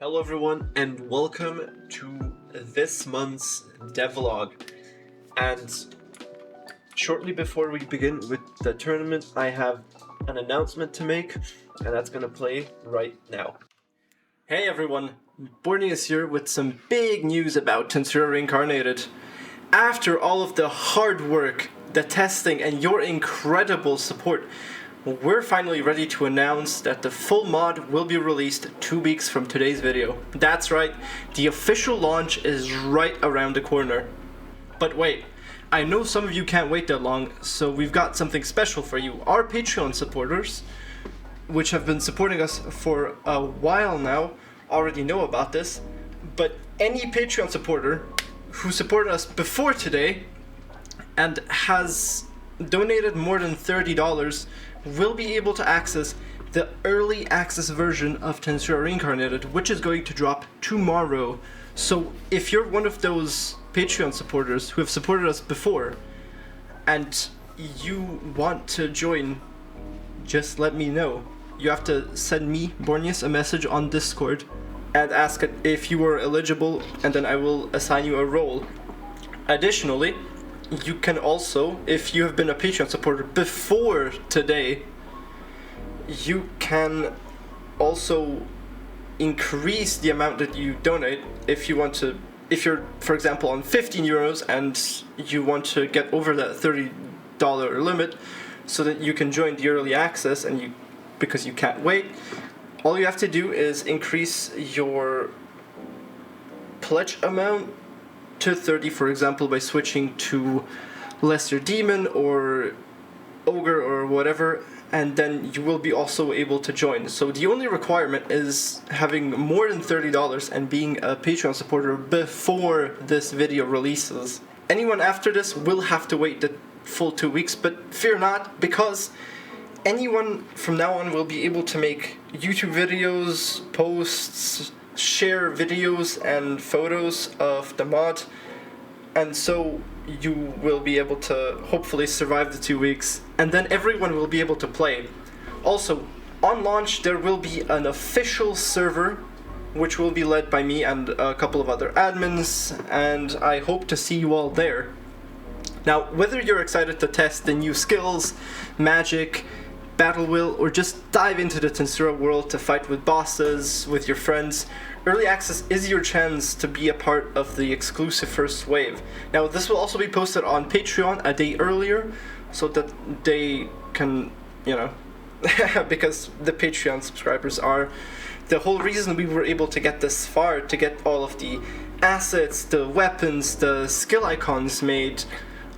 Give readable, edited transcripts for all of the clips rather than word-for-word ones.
Hello everyone and welcome to this month's devlog. And shortly before we begin with the tournament, I have an announcement to make, and that's gonna play right now. Hey everyone, Borny is here with some big news about Tensura Reincarnated. After all of the hard work, the testing, and your incredible support, we're finally ready to announce that the full mod will be released 2 weeks from today's video. That's right, the official launch is right around the corner. But wait, I know some of you can't wait that long, so we've got something special for you. Our Patreon supporters, which have been supporting us for a while now, already know about this, but any Patreon supporter who supported us before today and has donated more than $30 will be able to access the early access version of Tensura Reincarnated, which is going to drop tomorrow. So if you're one of those Patreon supporters who have supported us before and you want to join, just let me know. You have to send me, Bornius, a message on Discord and ask it if you are eligible, and then I will assign you a role. Additionally, you can also, if you have been a Patreon supporter before today, you can also increase the amount that you donate if you want to. If you're, for example, on 15 euros and you want to get over that $30 limit so that you can join the early access, and because you can't wait, all you have to do is increase your pledge amount to 30, for example, by switching to Lesser Demon or Ogre or whatever, and then you will be also able to join. So the only requirement is having more than $30 and being a Patreon supporter before this video releases. Anyone after this will have to wait the full 2 weeks, but fear not, because anyone from now on will be able to make YouTube videos, posts, share videos and photos of the mod, and so you will be able to hopefully survive the 2 weeks, and then everyone will be able to play. Also, on launch there will be an official server which will be led by me and a couple of other admins, and I hope to see you all there. Now, whether you're excited to test the new skills, magic, battle will, or just dive into the Tensura world to fight with bosses, with your friends, early access is your chance to be a part of the exclusive first wave. Now, this will also be posted on Patreon a day earlier, so that they can, because the Patreon subscribers are the whole reason we were able to get this far, to get all of the assets, the weapons, the skill icons made,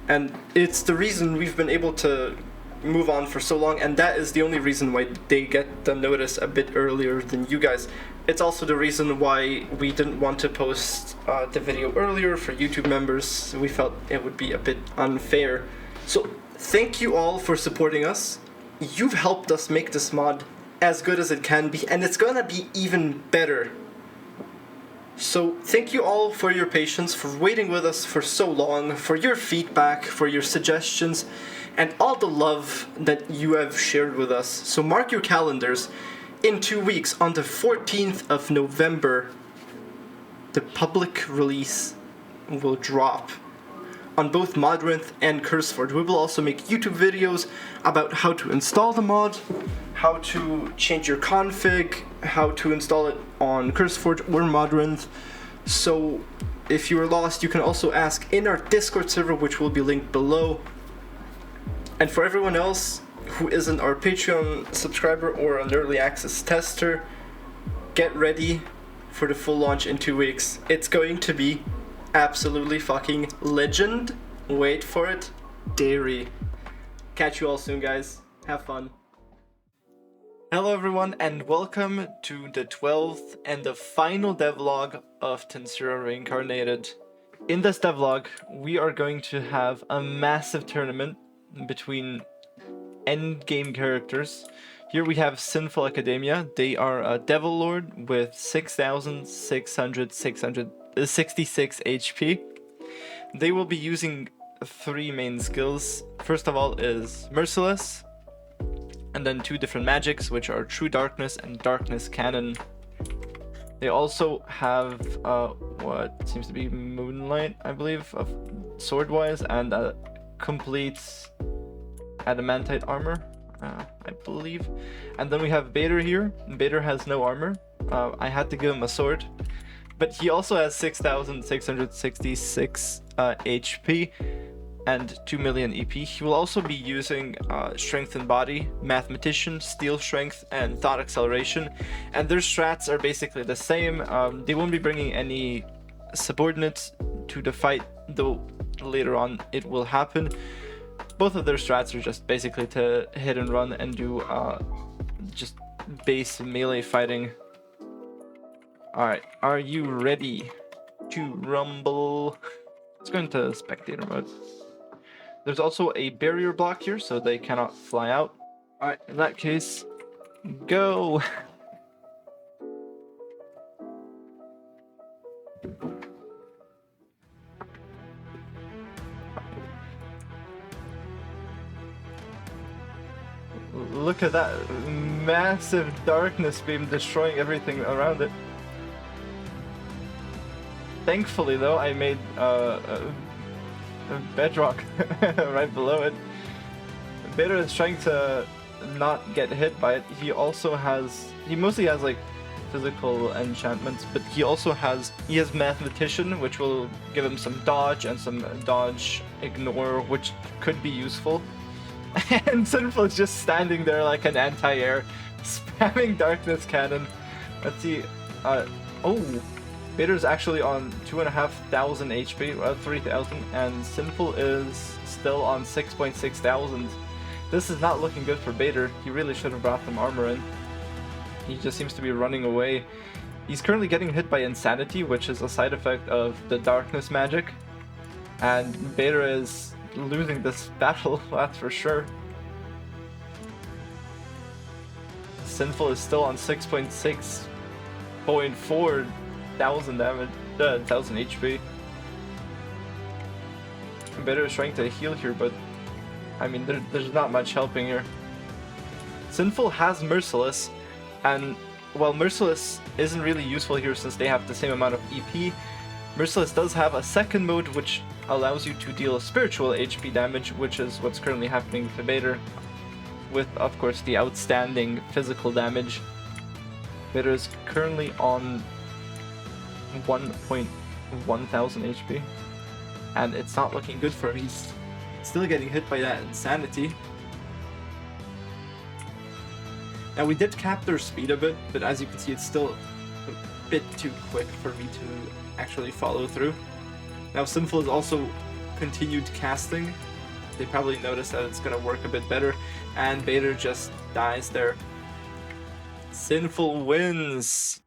and it's the reason we've been able to move on for so long, and that is the only reason why they get the notice a bit earlier than you guys. It's also the reason why we didn't want to post the video earlier for YouTube members. We felt it would be a bit unfair. So thank you all for supporting us. You've helped us make this mod as good as it can be, and it's gonna be even better. So thank you all for your patience, for waiting with us for so long, for your feedback, for your suggestions, and all the love that you have shared with us. So mark your calendars. In 2 weeks, on the 14th of November, the public release will drop on both Modrinth and Curseforge. We will also make YouTube videos about how to install the mod, how to change your config, how to install it on Curseforge or Modrinth. So if you are lost, you can also ask in our Discord server, which will be linked below. And for everyone else who isn't our Patreon subscriber or an early access tester, get ready for the full launch in 2 weeks. It's going to be absolutely fucking legend. Wait for it. Dairy. Catch you all soon, guys. Have fun. Hello everyone, and welcome to the 12th and the final devlog of Tensura Reincarnated. In this devlog, we are going to have a massive tournament between endgame characters. Here we have Sinful Academia. They are a Devil Lord with 6,666 HP. They will be using 3 main skills. First of all is Merciless, and then 2 different magics, which are True Darkness and Darkness Cannon. They also have what seems to be Moonlight, I believe, of sword-wise, and a complete adamantite armor, I believe. And then we have Bader here. Bader has no armor. I had to give him a sword, but he also has 6,666 HP and 2 million EP. He will also be using Strength and Body, Mathematician, Steel Strength, and Thought Acceleration, and their strats are basically the same. They won't be bringing any subordinates to the fight, though later on it will happen. Both of their strats are just basically to hit and run and do just base melee fighting. Alright, are you ready to rumble? Let's go into spectator mode. There's also a barrier block here, so they cannot fly out. Alright, in that case, go! Look at that massive darkness beam destroying everything around it. Thankfully, though, I made a bedrock right below it. Bader is trying to not get hit by it. He mostly has like physical enchantments, but he has Mathematician, which will give him some dodge and some dodge ignore, which could be useful. And Sinful is just standing there like an anti-air, spamming Darkness Cannon. Let's see. Oh, Bader's actually on 2,500 HP, 3,000, and Sinful is still on 6,600. This is not looking good for Bader. He really should have brought some armor in. He just seems to be running away. He's currently getting hit by Insanity, which is a side effect of the Darkness magic. And Bader is losing this battle, that's for sure. Sinful is still on 6.4 thousand damage, 1000 HP. Bader is trying to heal here, but I mean, there's not much helping here. Sinful has Merciless, and while Merciless isn't really useful here since they have the same amount of EP, Merciless does have a second mode which allows you to deal spiritual HP damage, which is what's currently happening to Bader, with, of course, the outstanding physical damage. Bader is currently on 1,1000 HP, and it's not looking good for him. He's still getting hit by that Insanity. Now, we did cap their speed a bit, but as you can see, it's still a bit too quick for me to actually follow through. Now, Sinful has also continued casting. They probably noticed that it's going to work a bit better, and Bader just dies there. Sinful wins!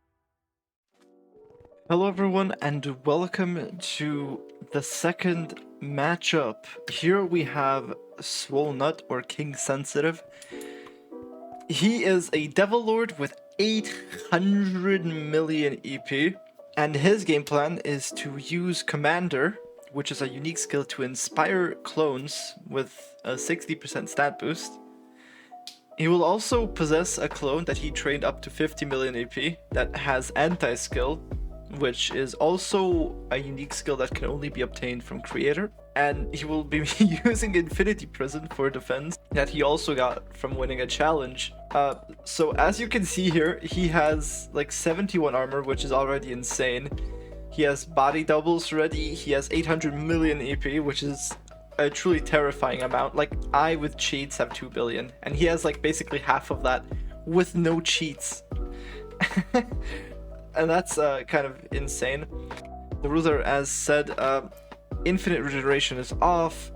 Hello everyone, and welcome to the second matchup. Here we have Swolenut, or King Sensitive. He is a Devil Lord with 800 million EP, and his game plan is to use Commander, which is a unique skill to inspire clones with a 60% stat boost. He will also possess a clone that he trained up to 50 million AP that has anti-skill, which is also a unique skill that can only be obtained from Creator. And he will be using Infinity Prison for defense that he also got from winning a challenge. So as you can see here, he has like 71 armor, which is already insane. He has body doubles ready, he has 800 million EP, which is a truly terrifying amount. Like, I with cheats have 2 billion, and he has like basically half of that with no cheats. And that's kind of insane. The rules are as said. Infinite regeneration is off,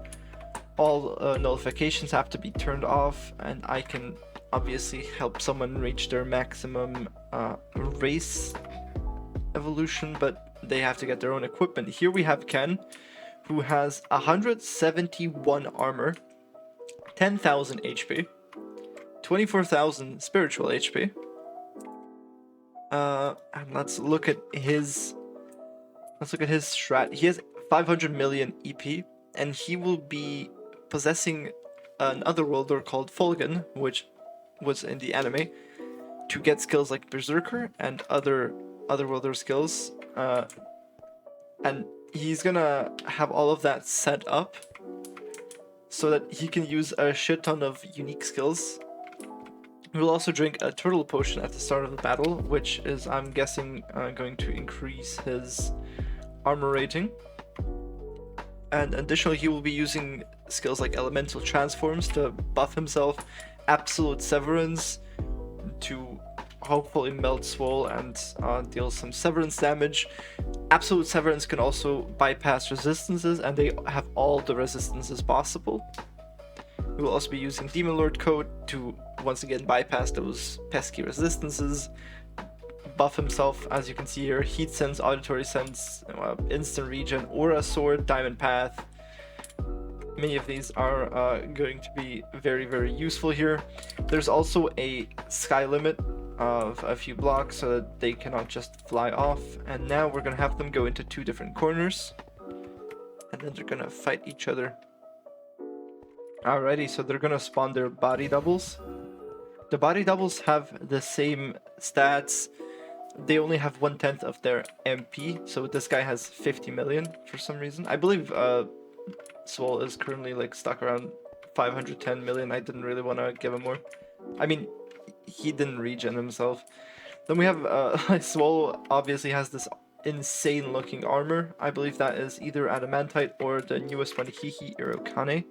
all nullifications have to be turned off, and I can obviously help someone reach their maximum race evolution, but they have to get their own equipment. Here we have Ken, who has 171 armor, 10,000 HP, 24,000 spiritual HP. And let's look at his strat. He has 500 million EP, and he will be possessing an Otherworlder called Fulgen, which was in the anime, to get skills like Berserker and other Otherworlder skills, and he's gonna have all of that set up so that he can use a shit ton of unique skills. We'll also drink a turtle potion at the start of the battle, which is, I'm guessing, going to increase his armor rating. And additionally, he will be using skills like elemental transforms to buff himself, absolute severance to hopefully melt Swole and deal some severance damage. Absolute severance can also bypass resistances, and they have all the resistances possible. We will also be using Demon Lord Code to once again bypass those pesky resistances. Buff himself, as you can see here: Heat Sense, Auditory Sense, Instant Regen, Aura Sword, Diamond Path. Many of these are going to be very, very useful here. There's also a sky limit of a few blocks so that they cannot just fly off. And now we're going to have them go into 2 different corners. And then they're going to fight each other. Alrighty, so they're going to spawn their body doubles. The body doubles have the same stats. They only have 1/10 of their MP. So this guy has 50 million for some reason. I believe Swole is currently like stuck around 510 million. I didn't really want to give him more. I mean, he didn't regen himself. Then we have Swole obviously has this insane looking armor. I believe that is either adamantite or the newest one, Hihi Irokane.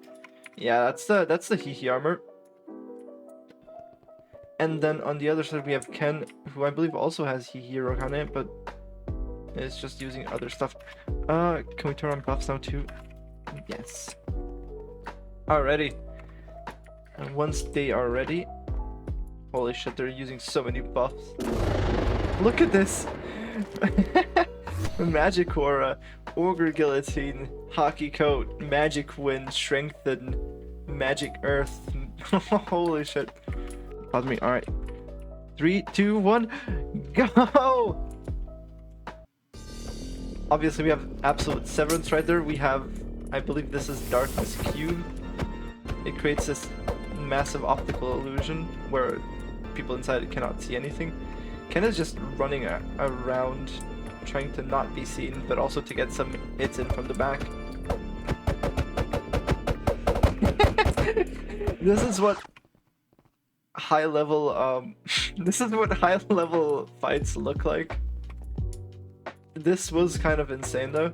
Yeah, that's the Hihi armor. And then on the other side we have Ken, who I believe also has Hihi Irokane, but is just using other stuff. Can we turn on buffs now too? Yes. Alrighty. And once they are ready, holy shit, they're using so many buffs. Look at this! Magic Aura, Ogre Guillotine, Hockey Coat, Magic Wind, Strengthen, Magic Earth. Holy shit. Pardon me, alright. 3, 2, 1, go! Obviously we have absolute severance right there. We have, I believe this is Darkness Cube. It creates this massive optical illusion where people inside it cannot see anything. Ken is just running around trying to not be seen, but also to get some hits in from the back. This is what high level this is what high level fights look like. This was kind of insane though.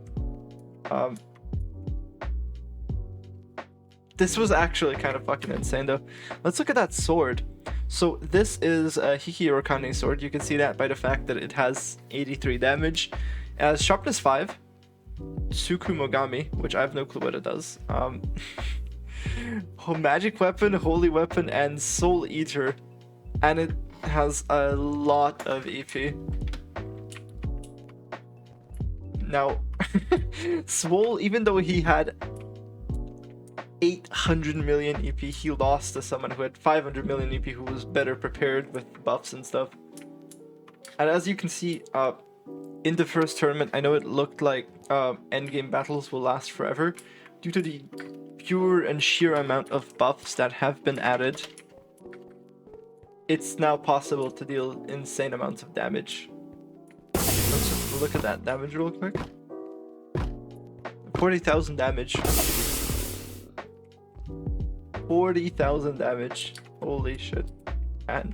This was actually kind of fucking insane though. Let's look at that sword. So this is a Hihi Irokane sword. You can see that by the fact that it has 83 damage. It has sharpness 5, Tsukumogami, which I have no clue what it does. Magic weapon, holy weapon, and soul eater, and it has a lot of EP. Now, Swole, even though he had 800 million EP, he lost to someone who had 500 million EP, who was better prepared with buffs and stuff. And as you can see, in the first tournament, I know it looked like endgame battles will last forever due to the pure and sheer amount of buffs that have been added. It's now possible to deal insane amounts of damage. Let's just look at that damage real quick. 40,000 damage. 40,000 damage. Holy shit. And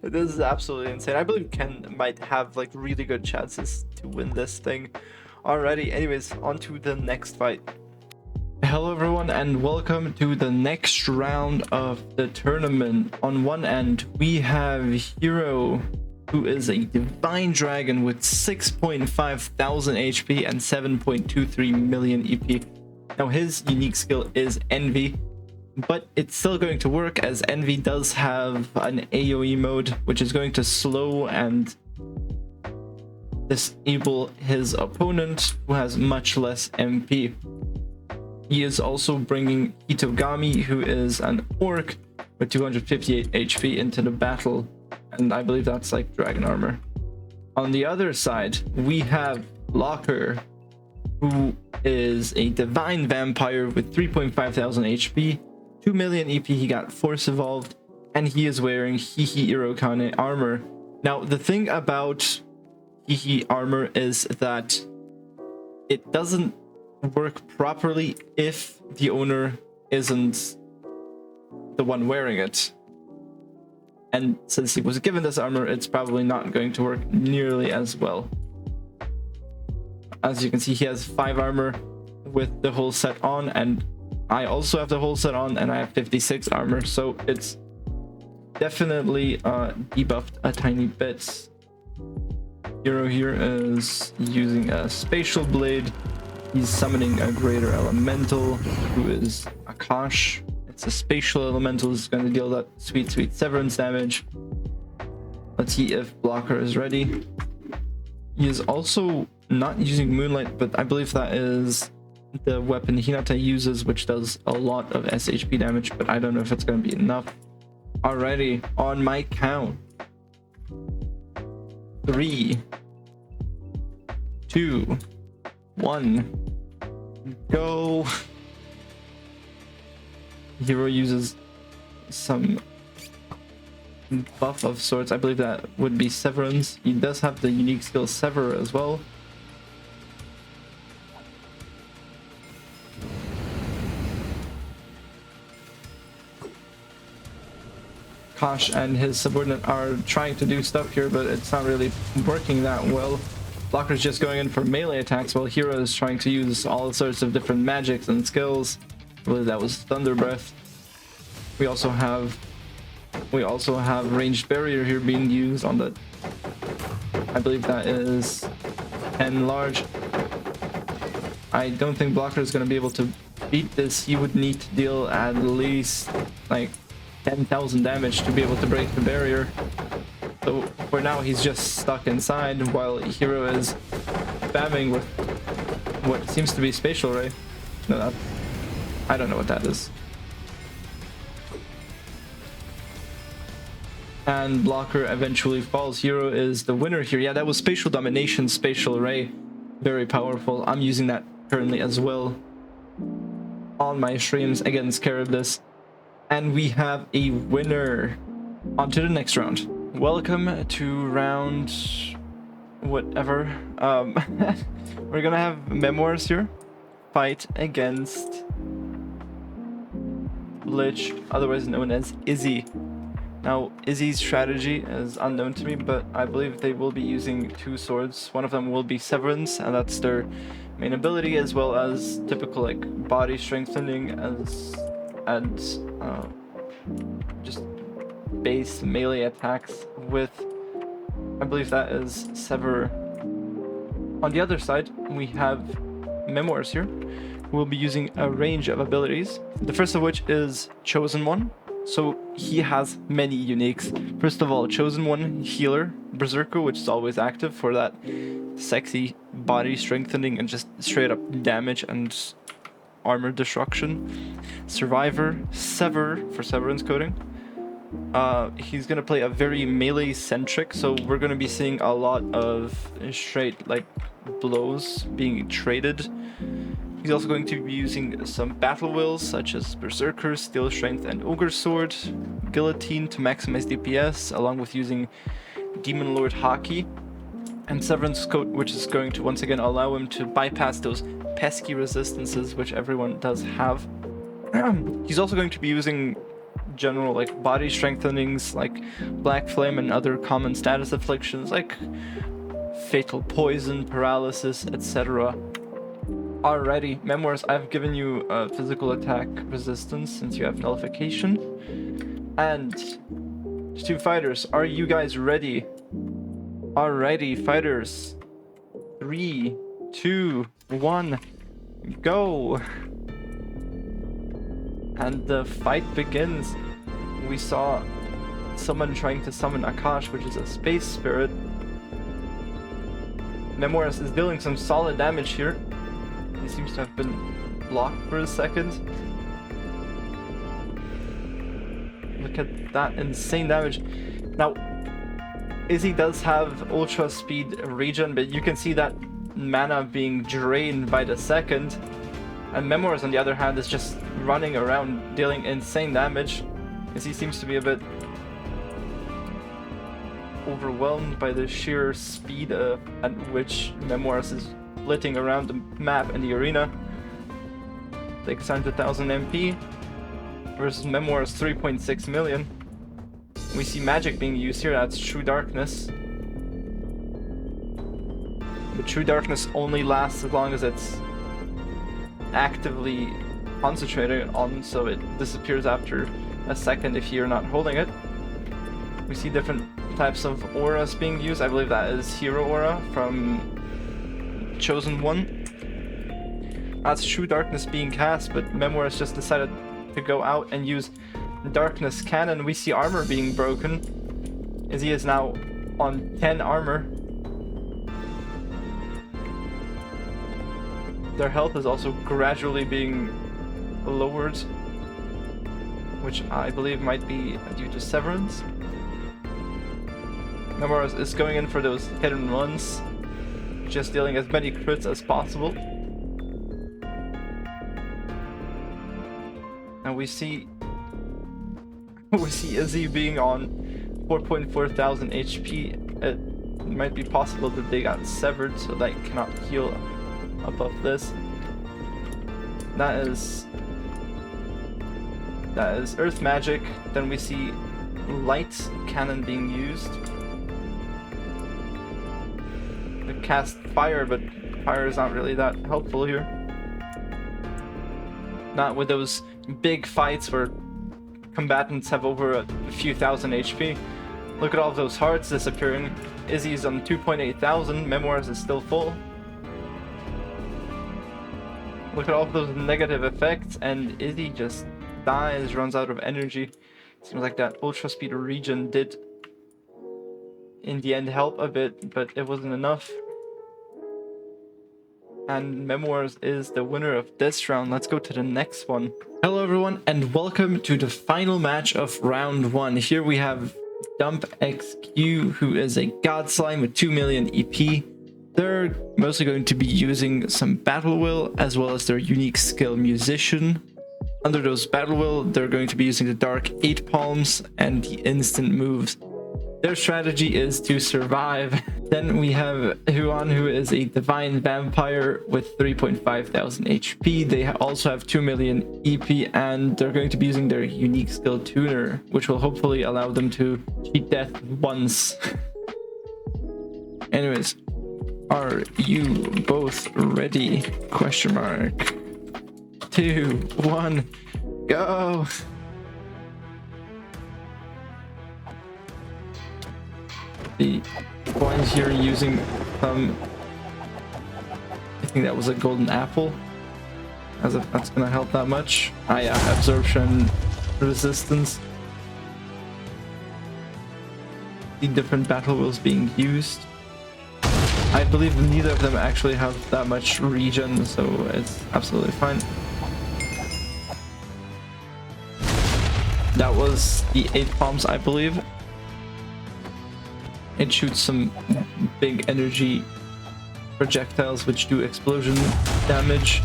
this is absolutely insane. I believe Ken might have like really good chances to win this thing. Alrighty, anyways, on to the next fight. Hello everyone and welcome to the next round of the tournament. On one end we have Hero, who is a divine dragon with 6.5 thousand HP and 7.23 million EP. Now his unique skill is Envy, but it's still going to work as Envy does have an AoE mode, which is going to slow and disable his opponent who has much less MP. He is also bringing Hitogami, who is an orc with 258 HP, into the battle, and I believe that's like dragon armor. On the other side, we have Locker, who is a divine vampire with 3.5 thousand HP, 2 million EP, he got Force Evolved, and he is wearing Hihi Irokane armor. Now, the thing about Hihi armor is that it doesn't work properly if the owner isn't the one wearing it. And since he was given this armor, it's probably not going to work nearly as well. As you can see, he has 5 armor with the whole set on, and I also have the whole set on, and I have 56 armor, so it's definitely debuffed a tiny bit. Hero here is using a spatial blade. He's summoning a greater elemental, who is Akash. It's a spatial elemental. It's going to deal that sweet severance damage. Let's see if blocker is ready. He is also not using Moonlight, but I believe that is the weapon Hinata uses, which does a lot of SHP damage, but I don't know if it's going to be enough. Alrighty, on my count. 3, 2, 1, go. Hero uses some buff of sorts. I believe that would be Severance. He does have the unique skill Sever as well. Kosh and his subordinate are trying to do stuff here, but it's not really working that well. Blocker's just going in for melee attacks, while Hero is trying to use all sorts of different magics and skills. I believe that was Thunder Breath. We also have ranged barrier here being used on the, I believe that is 10 large. I don't think Blocker is going to be able to beat this. He would need to deal at least like 10,000 damage to be able to break the barrier. So for now he's just stuck inside, while Hero is spamming with what seems to be Spatial Ray. No, I don't know what that is. And Blocker eventually falls. Hero is the winner here. Yeah, that was Spatial Domination, Spatial Ray. Very powerful. I'm using that currently as well on my streams against Charybdis. And we have a winner. On to the next round. Welcome to round whatever. We're gonna have Memoirs here fight against Lich, otherwise known as Izzy. Now, Izzy's strategy is unknown to me, but I believe they will be using 2 swords. One of them will be Severance, and that's their main ability, as well as typical like body strengthening and just base melee attacks with, I believe that is Sever. On the other side, we have Memoirs here, who will be using a range of abilities. The first of which is Chosen One. So he has many uniques. First of all, Chosen One Healer, Berserker, which is always active for that sexy body strengthening and just straight up damage and armor destruction. Survivor, Sever for Severance coding. He's gonna play a very melee centric, so we're gonna be seeing a lot of straight like blows being traded. He's also going to be using some battle wills such as Berserker, Steel Strength, and Ogre Sword, Guillotine to maximize DPS, along with using Demon Lord Haki, and Severance Coat, which is going to once again allow him to bypass those pesky resistances which everyone does have. He's also going to be using general like body strengthenings like Black Flame and other common status afflictions like Fatal Poison, Paralysis, etc. Alrighty, Memoirs, I've given you physical attack resistance since you have nullification. And 2 fighters, are you guys ready? Alrighty, fighters. 3, 2, 1, go! And the fight begins. We saw someone trying to summon Akash, which is a space spirit. Memoirs is dealing some solid damage here. He seems to have been blocked for a second. Look at that insane damage. Now, Izzy does have ultra speed regen, but you can see that mana being drained by the second. And Memoirs, on the other hand, is just running around dealing insane damage. Izzy seems to be a bit overwhelmed by the sheer speed at which Memoirs is flitting around the map and the arena. Like 600,000 MP versus Memoirs 3.6 million. We see magic being used here, that's True Darkness. But True Darkness only lasts as long as it's actively concentrated on, so it disappears after a second if you're not holding it. We see different types of auras being used. I believe that is Hero Aura from Chosen One. That's True Darkness being cast, but Memoirs just decided to go out and use Darkness Cannon. We see armor being broken, as he is now on 10 armor. Their health is also gradually being lowered, which I believe might be due to Severance. Memoirs is going in for those hit and runs, just dealing as many crits as possible. And we see Izzy being on 4.4 thousand HP. It might be possible that they got severed, so they cannot heal above this. That is Earth Magic. Then we see Light Cannon being used. They cast Fire, but Fire is not really that helpful here. Not with those big fights where combatants have over a few thousand HP. Look at all of those hearts disappearing. Izzy's on 2.8 thousand, Memoirs is still full. Look at all of those negative effects, and Izzy just dies, runs out of energy. Seems like that ultra speed regen did in the end help a bit, but it wasn't enough. And Memoirs is the winner of this round. Let's go to the next one. Hello everyone, and welcome to the final match of round 1. Here we have Dump XQ, who is a God Slime with 2 million EP. They're mostly going to be using some Battle Will as well as their unique skill Musician. Under those Battle Will, they're going to be using the Dark 8 Palms and the instant moves. Their strategy is to survive. Then we have Huan, who is a Divine Vampire with 3.5 thousand HP. They also have 2 million EP, and they're going to be using their unique skill Tuner, which will hopefully allow them to cheat death once. Anyways, are you both ready? Question mark. 2, 1, go! The one here using I think that was a golden apple, as if that's gonna help that much. Ah yeah, absorption resistance. The different battle wills being used. I believe neither of them actually have that much regen, so it's absolutely fine. That was the 8 palms, I believe. It shoots some big energy projectiles which do explosion damage.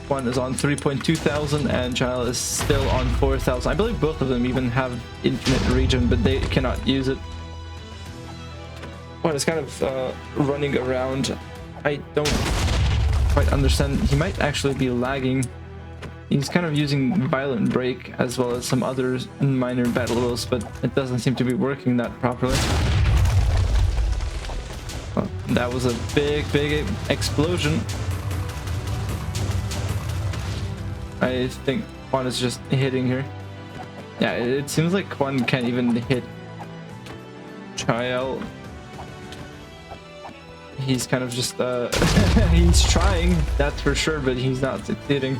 One is on 3.2 thousand and Giles is still on 4,000. I believe both of them even have infinite regen, but they cannot use it. One is kind of running around. I don't quite understand. He might actually be lagging. He's kind of using Violent Break as well as some other minor battle wills, but it doesn't seem to be working that properly. Well, that was a big explosion. I think Quan is just hitting here. Yeah, it seems like Quan can't even hit Child. He's kind of just he's trying, that's for sure, but he's not succeeding.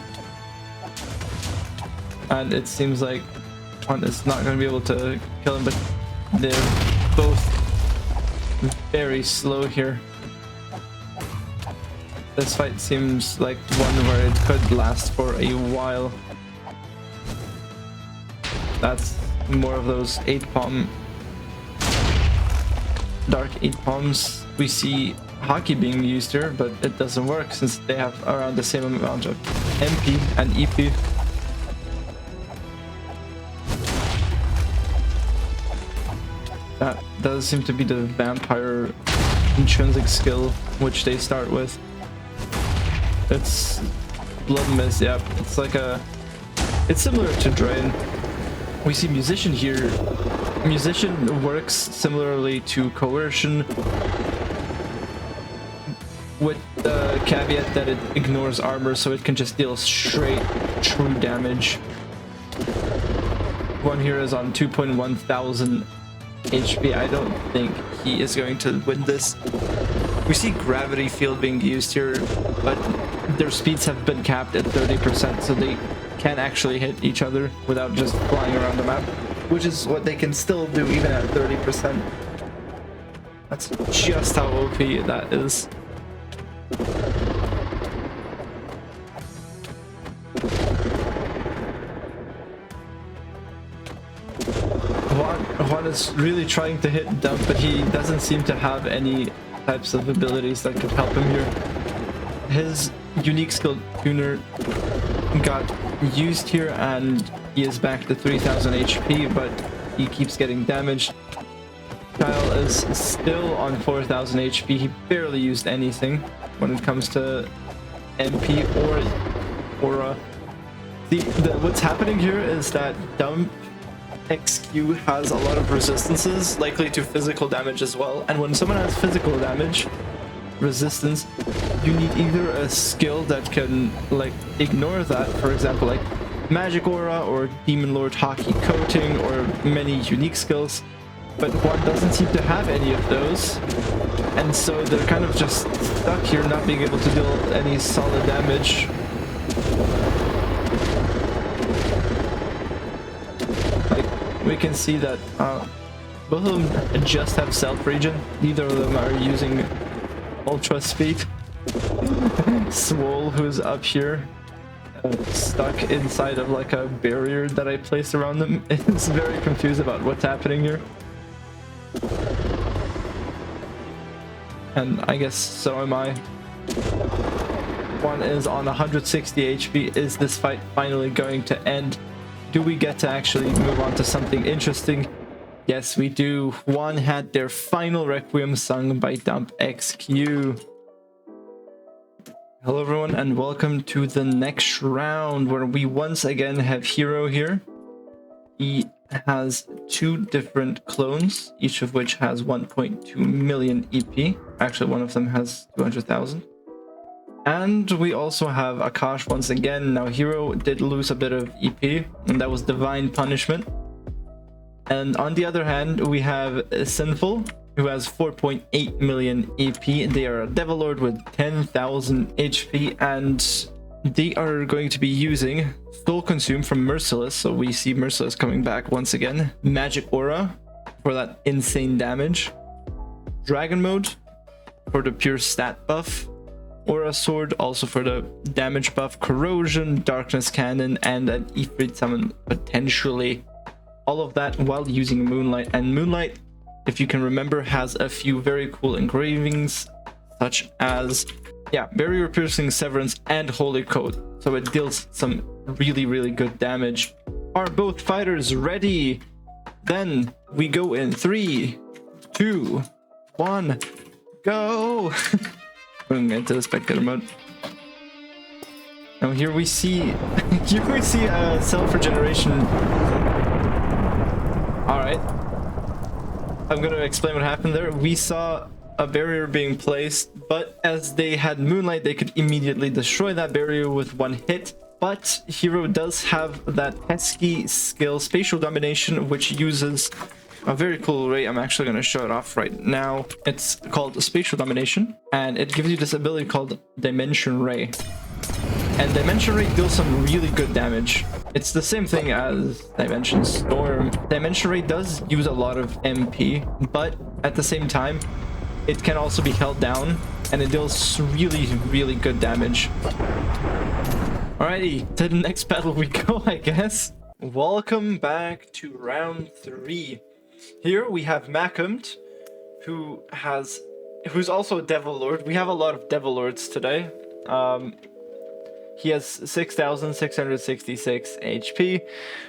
And it seems like one is not going to be able to kill him, but they're both very slow here. This fight seems like one where it could last for a while. That's more of those 8 palm, dark 8 palms. We see hockey being used here, but it doesn't work since they have around the same amount of MP and EP. That does seem to be the vampire intrinsic skill, which they start with. It's Blood Mist, yep. It's like a... It's similar to Drain. We see Musician here. Musician works similarly to Coercion, with the caveat that it ignores armor, so it can just deal straight, true damage. One here is on 2.1 thousand HP. I don't think he is going to win this. We see Gravity Field being used here, but their speeds have been capped at 30%, so they can't actually hit each other without just flying around the map, which is what they can still do even at 30%. That's just how OP that is. Juan is really trying to hit Dump, but he doesn't seem to have any types of abilities that could help him here. His unique skill Tuner got used here and he is back to 3000 HP, but he keeps getting damaged. Kyle is still on 4000 HP. He barely used anything when it comes to MP or Aura. What's happening here is that Dump XQ has a lot of resistances, likely to physical damage as well. And when someone has physical damage resistance, you need either a skill that can like ignore that, for example like Magic Aura or Demon Lord Hockey Coating or many unique skills, but one doesn't seem to have any of those, and so they're kind of just stuck here not being able to deal any solid damage. We can see that both of them just have self-regen. Neither of them are using ultra speed. Swole, who's up here, stuck inside of like a barrier that I placed around them, is very confused about what's happening here. And I guess so am I. One is on 160 HP. Is this fight finally going to end? Do we get to actually move on to something interesting? Yes, we do. One had their final Requiem sung by Dump XQ. Hello everyone and welcome to the next round where we once again have Hero here. He has two different clones, each of which has 1.2 million EP. Actually, one of them has 200,000. And we also have Akash once again. Now, Hero did lose a bit of EP, and that was Divine Punishment. And on the other hand, we have Sinful, who has 4.8 million EP. They are a Devil Lord with 10,000 HP, and they are going to be using Soul Consume from Merciless. So we see Merciless coming back once again. Magic Aura for that insane damage. Dragon Mode for the pure stat buff. Aura Sword also for the damage buff, Corrosion, Darkness Cannon, and an Ifrit Summon potentially. All of that while using Moonlight. And Moonlight, if you can remember, has a few very cool engravings, such as, yeah, Barrier Piercing, Severance, and Holy Code. So it deals some really, really good damage. Are both fighters ready? Then we go in 3, 2, 1, go! Going into the spectator mode. Now here we see self-regeneration. Alright. I'm gonna explain what happened there. We saw a barrier being placed, but as they had Moonlight, they could immediately destroy that barrier with one hit. But Hero does have that pesky skill, Spatial Domination, which uses a very cool array. I'm actually going to show it off right now. It's called Spatial Domination, and it gives you this ability called Dimension Ray. And Dimension Ray deals some really good damage. It's the same thing as Dimension Storm. Dimension Ray does use a lot of MP, but at the same time, it can also be held down, and it deals really, really good damage. Alrighty, to the next battle we go, I guess. Welcome back to round 3. Here we have Makumt, who's also a Devil Lord. We have a lot of Devil Lords today. He has 6,666 HP,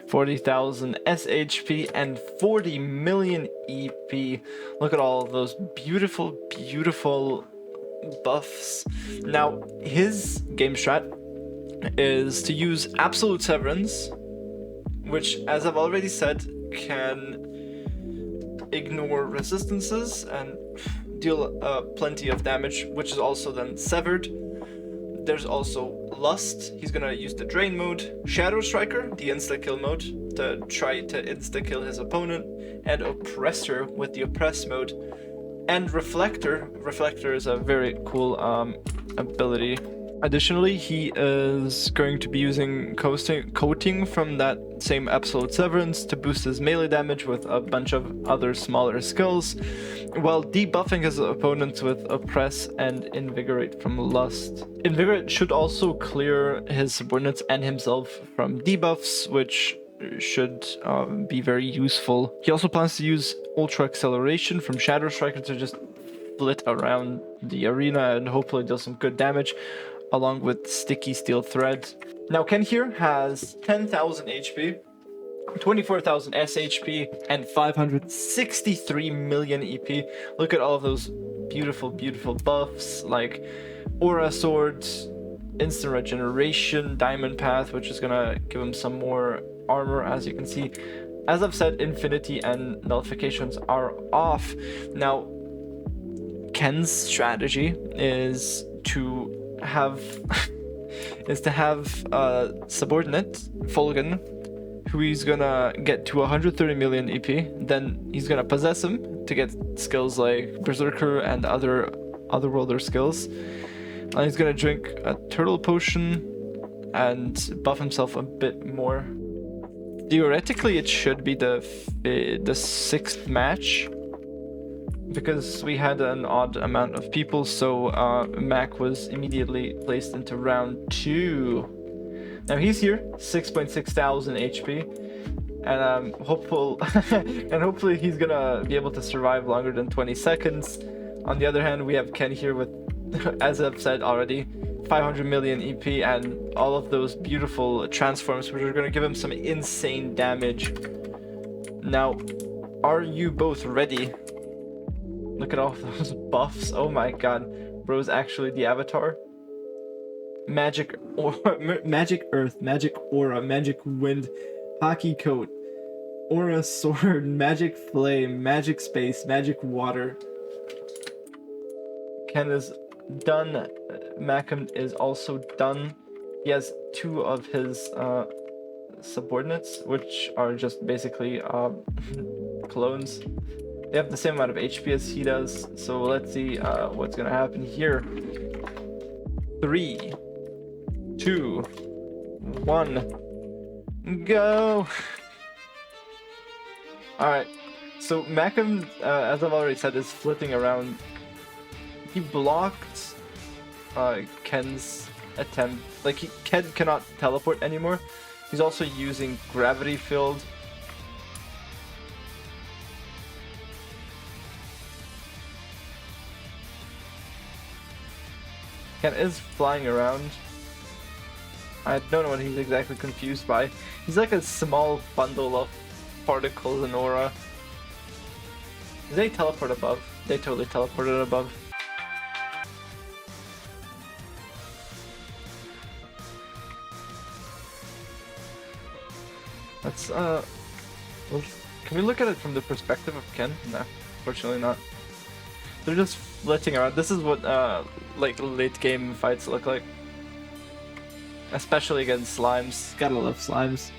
40,000 SHP, and 40 million EP. Look at all of those beautiful, beautiful buffs. Now, his game strat is to use Absolute Severance, which, as I've already said, can ignore resistances and deal plenty of damage, which is also then severed. There's also Lust. He's gonna use the Drain mode, Shadow Striker, the insta-kill mode, to try to insta-kill his opponent, and Oppressor with the Oppress mode, and Reflector. Reflector is a very cool ability. Additionally, he is going to be using coating from that same Absolute Severance to boost his melee damage with a bunch of other smaller skills, while debuffing his opponents with Oppress and Invigorate from Lust. Invigorate should also clear his subordinates and himself from debuffs, which should be very useful. He also plans to use Ultra Acceleration from Shadow Striker to just flit around the arena and hopefully deal some good damage, along with Sticky Steel Thread. Now, Ken here has 10,000 HP, 24,000 SHP, and 563 million EP. Look at all of those beautiful, beautiful buffs, like Aura Sword, Instant Regeneration, Diamond Path, which is gonna give him some more armor, as you can see. As I've said, Infinity and Nullifications are off. Now, Ken's strategy is to have subordinate Fulgen, who he's gonna get to 130 million EP. Then he's gonna possess him to get skills like Berserker and other otherworlder skills. And he's gonna drink a turtle potion and buff himself a bit more. Theoretically, it should be the 6th match, because we had an odd amount of people, so Mac was immediately placed into round 2. Now he's here, 6.6 thousand HP, and I'm hopeful, and hopefully he's gonna be able to survive longer than 20 seconds. On the other hand, we have Ken here with, as I've said already, 500 million EP and all of those beautiful transforms, which are gonna give him some insane damage. Now, are you both ready? Look at all those buffs. Oh my god. Bro's actually the avatar. Magic Magic Earth, Magic Aura, Magic Wind, Hockey Coat, Aura Sword, Magic Flame, Magic Space, Magic Water. Ken is done. Macam is also done. He has 2 of his subordinates, which are just basically clones. They have the same amount of HP as he does, so let's see what's gonna happen here. 3, 2, 1, go! Alright, so Macam, as I've already said, is flitting around. He blocked Ken's attempt. Like, Ken cannot teleport anymore. He's also using Gravity Field. Ken is flying around. I don't know what he's exactly confused by. He's like a small bundle of particles and aura. Did they teleport above? They totally teleported above. Let's well, can we look at it from the perspective of Ken? No, unfortunately not. They're just flitting around. This is what like late game fights look like, especially against slimes. Gotta love slimes.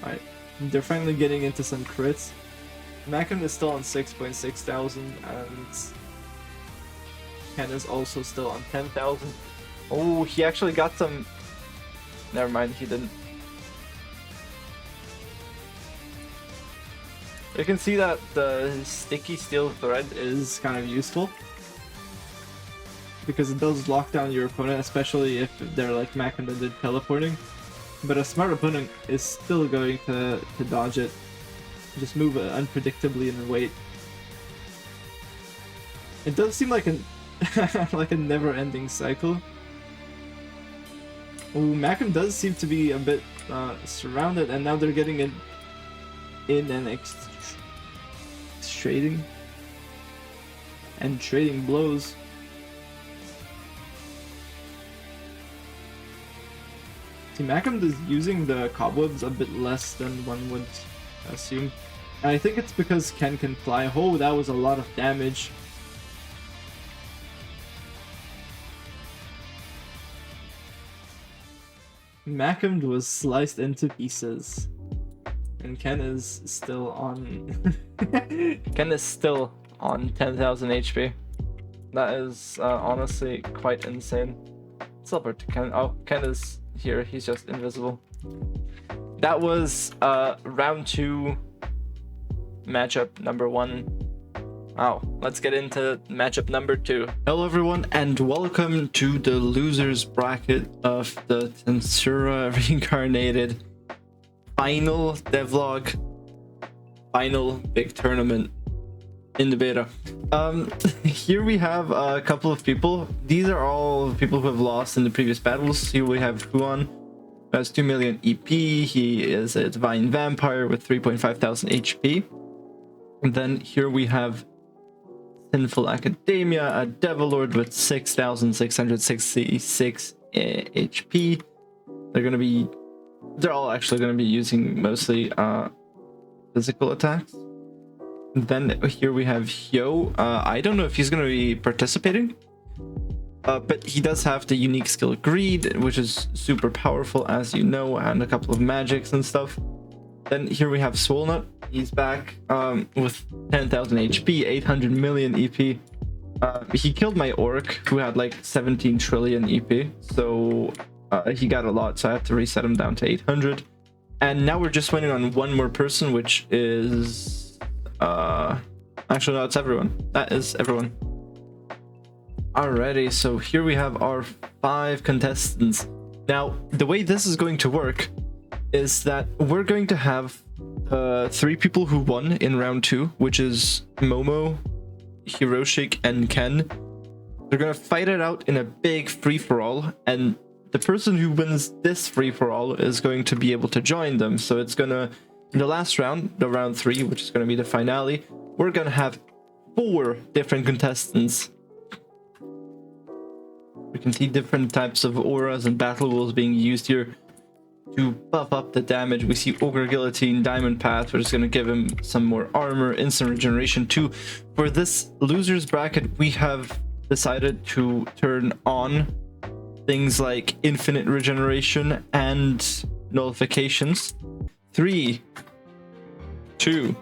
Alright, they're finally getting into some crits. Macam is still on 6.6 thousand, and Ken is also still on 10,000. Oh, he actually got some. Never mind, he didn't. You can see that the Sticky Steel Thread is kind of useful, because it does lock down your opponent, especially if they're like Macam that did teleporting. But a smart opponent is still going to dodge it. Just move unpredictably and wait. It does seem like an like a never-ending cycle. Ooh, Macam does seem to be a bit surrounded, and now they're getting in and trading blows. See, Macam is using the cobwebs a bit less than one would assume. And I think it's because Ken can fly. Oh, that was a lot of damage. Macam was sliced into pieces. And Ken is still on... Ken is still on 10,000 HP. That is honestly quite insane. Silver to Ken. Oh, Ken is here. He's just invisible. That was round 2, matchup number 1. Wow, let's get into matchup number 2. Hello everyone, and welcome to the losers bracket of the Tensura Reincarnated final devlog, final big tournament in the beta. Here we have a couple of people. These are all people who have lost in the previous battles. Here we have Huan, who has 2 million EP. He is a divine vampire with 3,500 HP. And then here we have Sinful Academia, a Devil Lord with 6,666 HP. They're all actually gonna be using mostly physical attacks. Then here we have Hyo. I don't know if he's gonna be participating, but he does have the unique skill Greed, which is super powerful, as you know, and a couple of magics and stuff. Then here we have Swolnut. He's back with 10,000 HP, 800 million EP. He killed my Orc, who had like 17 trillion EP, so he got a lot, so I had to reset him down to 800. And now we're just waiting on one more person, which is... actually, no, it's everyone. That is everyone. Alrighty, so here we have our 5 contestants. Now, the way this is going to work is that we're going to have 3 people who won in round 2, which is Momo, Hiroshik, and Ken. They're gonna fight it out in a big free-for-all, and the person who wins this free-for-all is going to be able to join them. So it's gonna, in the last round, the round 3, which is gonna be the finale, we're gonna have 4 different contestants. We can see different types of auras and battle rules being used here to buff up the damage. We see Ogre Guillotine, Diamond Path, which is going to give him some more armor, instant regeneration too. For this losers bracket, we have decided to turn on things like infinite regeneration and nullifications. 3, 2,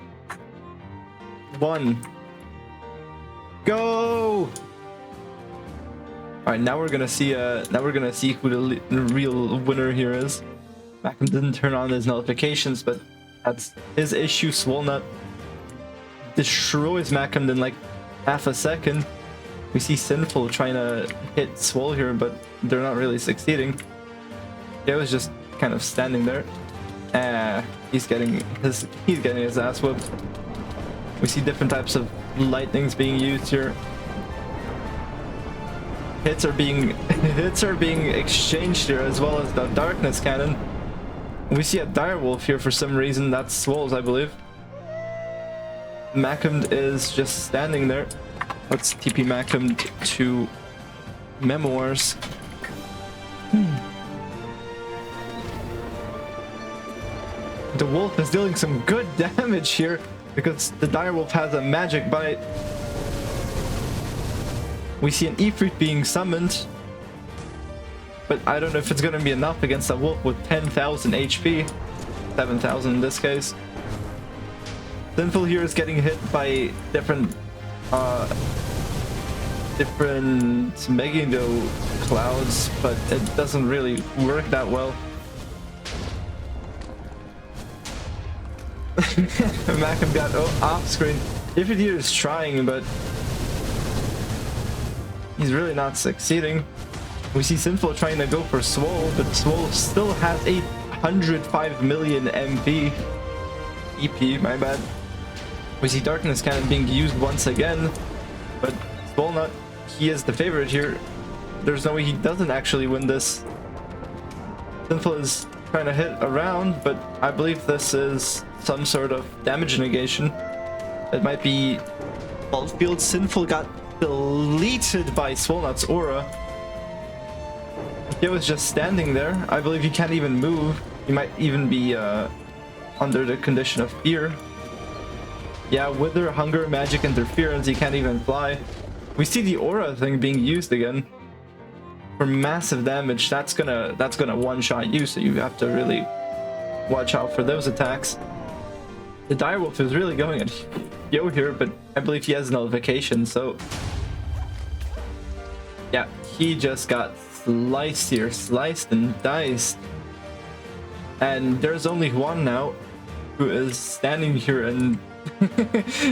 1, go! All right, now we're gonna see who the real winner here is. Macam didn't turn on his nullifications, but that's his issue. Swolnut destroys Macam in like half a second. We see Sinful trying to hit Swole here, but they're not really succeeding. He was just kind of standing there. He's getting his ass whooped. We see different types of lightnings being used here. Hits are being exchanged here, as well as the darkness cannon. We see a direwolf here for some reason. That's Swole's, I believe. Macam is just standing there. Let's TP Macam to Memoirs. The wolf is dealing some good damage here because the direwolf has a magic bite. We see an Ifrit being summoned, but I don't know if it's going to be enough against a wolf with 10,000 HP. 7,000 in this case. Sinful here is getting hit by different Megiddo clouds, but it doesn't really work that well. Macam got off screen. Ifrit here is trying, but he's really not succeeding. We see Sinful trying to go for Swole, but Swole still has 805 million MP. EP, my bad. We see Darkness Cannon being used once again, but Swolnut, he is the favorite here. There's no way he doesn't actually win this. Sinful is trying to hit around, but I believe this is some sort of damage negation. It might be Bulk Field. Sinful got deleted by Swolnut's aura. He was just standing there. I believe he can't even move. He might even be under the condition of fear. Yeah, Wither, Hunger, Magic Interference, he can't even fly. We see the aura thing being used again for massive damage. That's gonna one-shot you, so you have to really watch out for those attacks. The Direwolf is really going at Yo here, but I believe he has nullification, so yeah, he just got sliced here, sliced and diced. And there's only one now who is standing here and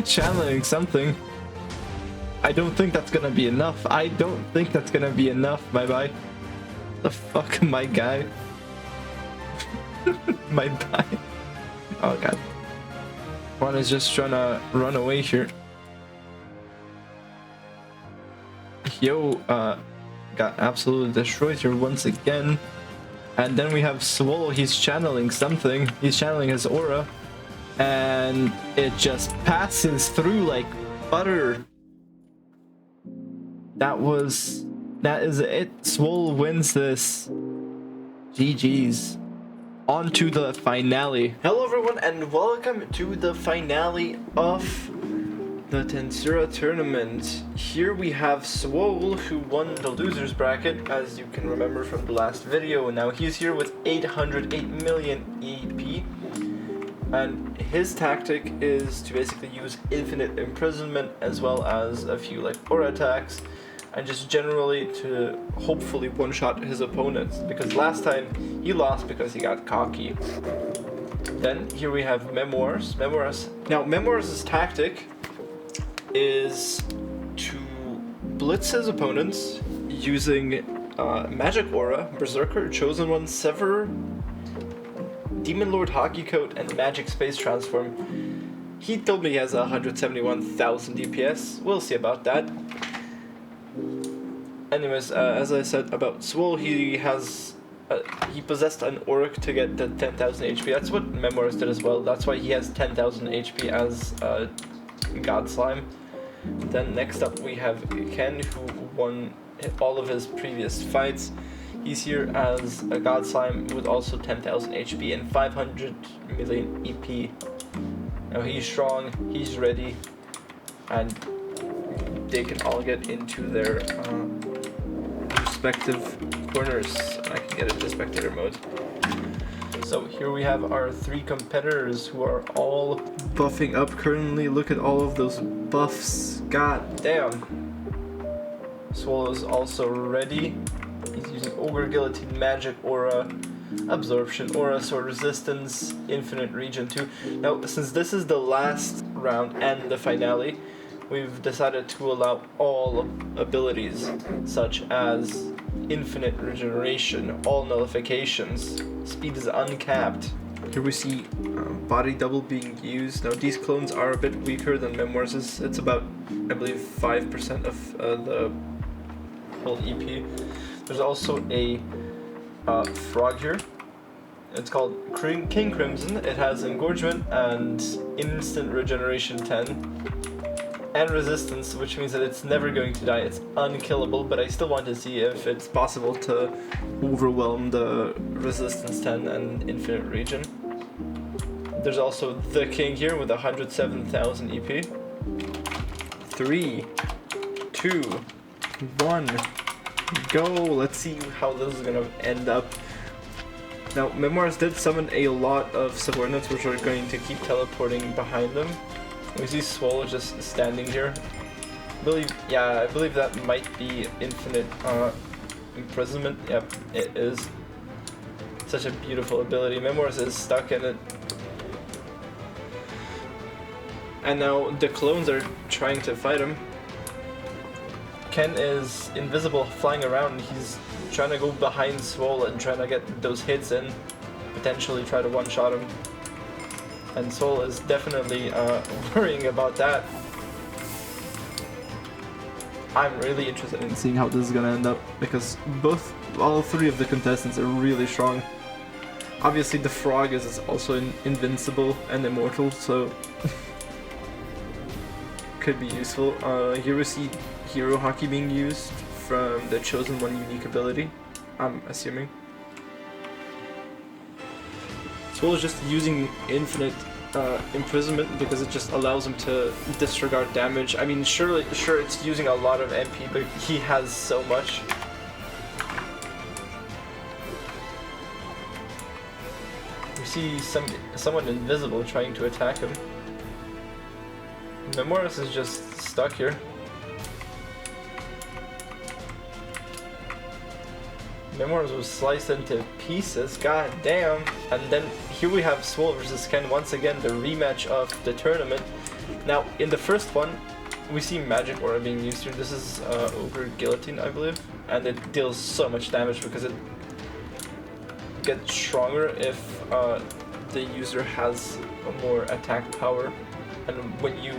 channeling something. I don't think that's gonna be enough. I don't think that's gonna be enough. Bye-bye. The fuck, my guy. My guy. Oh god. One is just trying to run away here. Yo, got absolutely destroyed here once again. And then we have Swole. He's channeling something. He's channeling his aura. And it just passes through like butter. That is it. Swole wins this. GG's. On to the finale. Hello everyone and welcome to the finale of the Tensura tournament. Here we have Swole, who won the losers bracket, as you can remember from the last video. Now he's here with 808 million EP. And his tactic is to basically use infinite imprisonment as well as a few like aura attacks, and just generally to hopefully one-shot his opponents, because last time he lost because he got cocky. Then here we have Memoirs. Now Memoirs' tactic is to blitz his opponents using Magic Aura, Berserker, Chosen One, Sever, Demon Lord Hockey Coat, and Magic Space Transform. He told me he has 171,000 DPS. We'll see about that. Anyways, as I said about Swole, he possessed an Auric to get the 10,000 HP. That's what Memoirs did as well. That's why he has 10,000 HP as God Slime. Then next up we have Ken, who won all of his previous fights. He's here as a God Slime with also 10,000 HP and 500 million EP. Now he's strong, he's ready, and they can all get into their respective corners. I can get into spectator mode. So here we have our three competitors who are all buffing up currently. Look at all of those buffs. God damn. Swallow is also ready. He's using Ogre, Guillotine, Magic Aura, Absorption Aura, Sword Resistance, Infinite Regen 2. Now, since this is the last round and the finale, we've decided to allow all abilities, such as Infinite Regeneration, all nullifications, speed is uncapped. Here we see Body Double being used. Now, these clones are a bit weaker than Memoirs. It's about, I believe, 5% of the whole EP. There's also a frog here. It's called King Crimson. It has Engorgement and Instant Regeneration 10 and Resistance, which means that it's never going to die. It's unkillable, but I still want to see if it's possible to overwhelm the Resistance 10 and Infinite Regen. There's also the King here with 107,000 EP. 3, 2, 1. Go. Let's see how this is gonna end up. Now, Memoirs did summon a lot of subordinates which are going to keep teleporting behind them. We see Swole just standing here. I believe that might be infinite imprisonment. Yep, it is. Such a beautiful ability. Memoirs is stuck in it. And now the clones are trying to fight him. Ken is invisible, flying around. He's trying to go behind Swole and trying to get those hits in, potentially try to one-shot him. And Swole is definitely worrying about that. I'm really interested in seeing how this is gonna end up because all three of the contestants are really strong. Obviously, the frog is also invincible and immortal, so could be useful. Here we see Hero Hockey being used from the Chosen One unique ability, I'm assuming. Swole is just using infinite imprisonment because it just allows him to disregard damage. I mean, sure it's using a lot of MP, but he has so much. We see someone invisible trying to attack him. Memoris is just stuck here. Memoris was sliced into pieces, god damn. And then here we have Swole versus Ken, once again the rematch of the tournament. Now in the first one, we see Magic Aura being used here. This is Ogre Guillotine, I believe. And it deals so much damage because it gets stronger if the user has more attack power. And when you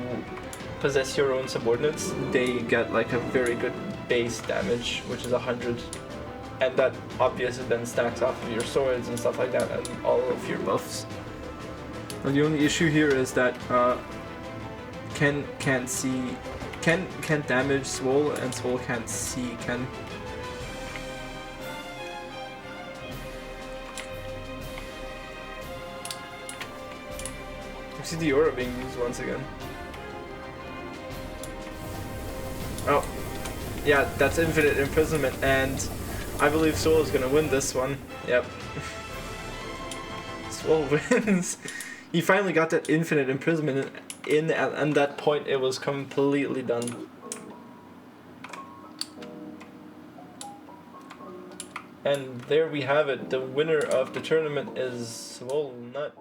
possess your own subordinates, they get like a very good base damage, which is 100. And that obviously then stacks off of your swords and stuff like that and all of your buffs. And the only issue here is that Ken can't damage Swole and Swole can't see Ken. You see the aura being used once again. Oh, yeah, that's infinite imprisonment, and I believe Swole is gonna win this one. Yep. Swole wins. He finally got that infinite imprisonment in, and that point it was completely done. And there we have it. The winner of the tournament is Swole Nut.